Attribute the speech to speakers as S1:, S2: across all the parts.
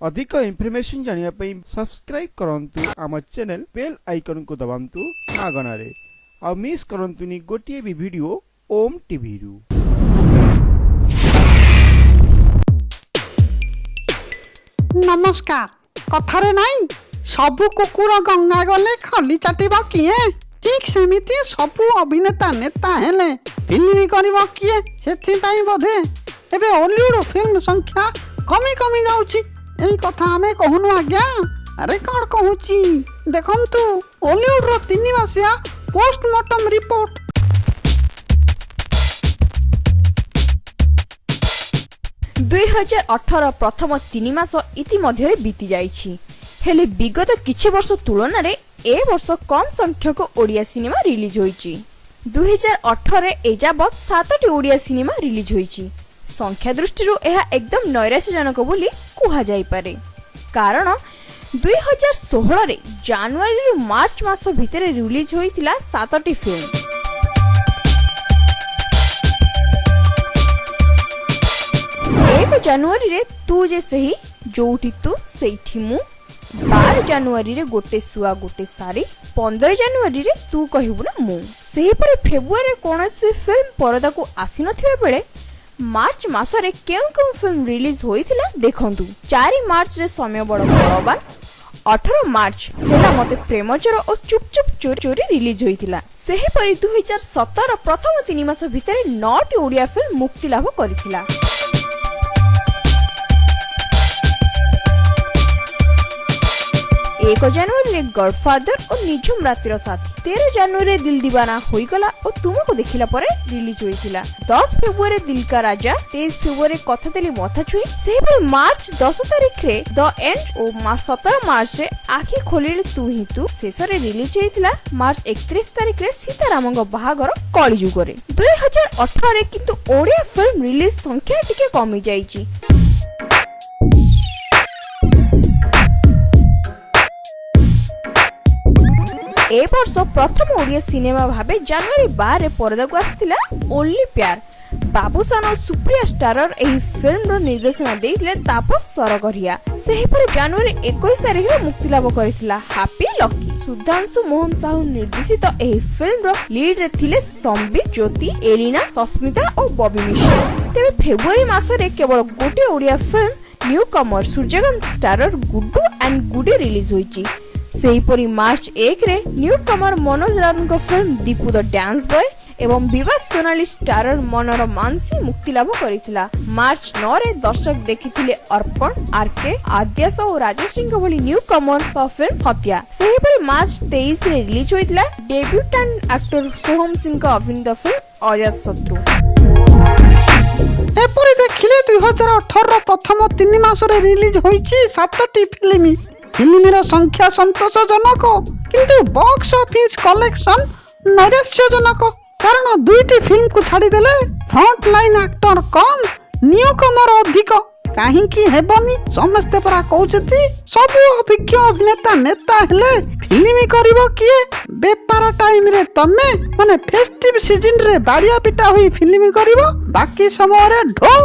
S1: अधिक इनफॉरमेशन जानिया पई सब्सक्राइब करंतु आम चैनल बेल आइकन को दबांतु मागणारे आ मिस करंतुनी गोटिए भी वीडियो ओम टीवी रु।
S2: नमस्कार। कथारे नाई सबु कुकुर गंगा गले खली चाटिबा किए ठीक सेमिति सबु अभिनेता नेता हेले फिल्म करिबा किए सेथि पई बोधे एबे हॉलीवुड फिल्म संख्या कमी कमी जाउची एई कथा हमें कहनु आज्ञा। अरे कौन कहूची देखंतु हॉलीवुड रो 3 मासिया पोस्टमार्टम रिपोर्ट।
S3: दुई 2018 प्रथम 3 मास इति मध्य बीती जाइछि हेले विगत किछि वर्ष तुलन रे ए वर्ष कम संख्यक ओडिया सिनेमा रिलीज होइछि। 2018 एजाबत 7टी ओडिया सिनेमा रिलीज होइछि। संख्या दृष्टि यह एकदम नैराश्यजनक बोली कुहा जाई पारे, कारण 2016 रे जनवरी रु मार्च मास भितर रिलीज होइतिला 7टी फिल्म। एक जनवरी रे तू जे सही जोठी तू सेठी मु, 12 जनवरी रे गोटे सुआ गोटे सारी, 15 जनवरी रे तू कहबु ना मु। सेही परे फेब्रुआरी कोनोसी फिल्म परदा को आसी नथिबा बेले मार्च मासरे केउ फिल्म रिलीज होइथिला देखंतु। 4 मार्च रे समय बड़ बड़बान, 18 मार्च हेला मते प्रेमचर और चुप चुप चोरी चोरी रिलीज होइथिला। सेही परि 2017 प्रथम 3 मास भितर 9टी ओडिया फिल्म मुक्ति लाभ करिथिला। 1 जनवरी रे गॉडफादर और निझुम रातिर साथी, 13 जनवरी रे दिल दीवाना होई गला और तुमको देखिला परे रिलीज होइथिला। 10 फेब्रुआरी दिल का राजा, 23 फेब्रुआरी कथा देली मथा छुई, सेही पर मार्च 10 तारिख रे द एंड और 17 मार्च रे आखी खोलिले तू ही तू शेष रे रिलीज होइथिला। मार्च 31 तारिख रे सीतारामंग बाहागर कलिजुग रे। 2018 रे किंतु ओडिया फिल्म रिलीज संख्या टिके कमी जाईची। ए वर्ष प्रथम ओडिया सिनेमा भाबे जनवरी 12 रे परदा को आस्थिला ओनली प्यार। बाबूसान और सुप्रिया स्टारर एही फिल्म रो निर्देशना देइले तापस सरगरिया। सेही पर जनवरी 21 तारिख रे मुक्ति लाभ करिथिला हैप्पी लकी। सुधांशु मोहन साहू निर्देशित एही फिल्म रो लीड रे थिले संबित, ज्योति, एलिना, तस्मिता और बॉबी मिश्रा। तेबे फेब्रुआरी मास रे केवल गोटे Odia film newcomer Suryakant starrer Guddu and Gudi release होईची। सेहीपरि मार्च 1 रे न्यू कमर मनोज राउत को film Deepu the dance boy एवं विवाह सोनाली स्टारर मनोर मानसी मुक्ति लाभ करिथिला। मार्च 9 रे दर्शक देखिथिले अर्पण, आरके, आद्यास और राजश्री को भली न्यू कमर का फिल्म हत्या। सेहीपरि मार्च 23 रे रिलीज होइथिला डेब्यूटेंट एक्टर सोहम सिंह का अभिनीत फिल्म अजात शत्रु।
S2: एपरि देखिले 2018 प्रथम 3 मास रे रिलीज होईची 7टी फिल्म। फिल्म संख्या संतोषजनक किंतु बॉक्स ऑफिस कलेक्शन नैराश्यजनक, कारण 2टी फिल्म को छाड़ी देले फ्रंट लाइन एक्टर कम, न्यू कमर अधिक। काहींकी हेबनी समस्ते परा कहउछथि सब अभिज्ञ अभिनेता नेता हेले फिल्म करिवो किए। बेपार टाइम रे तमे माने फेस्टिव सीजन रे बारिया पिटा होई फिल्म करिवो, बाकी समय रे ढो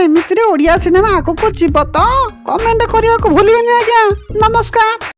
S2: एमितिरे ओडिया सिनेमा आगो को जीव तो कमेंट करिया को भूलिबेनी आज्ञा। नमस्कार।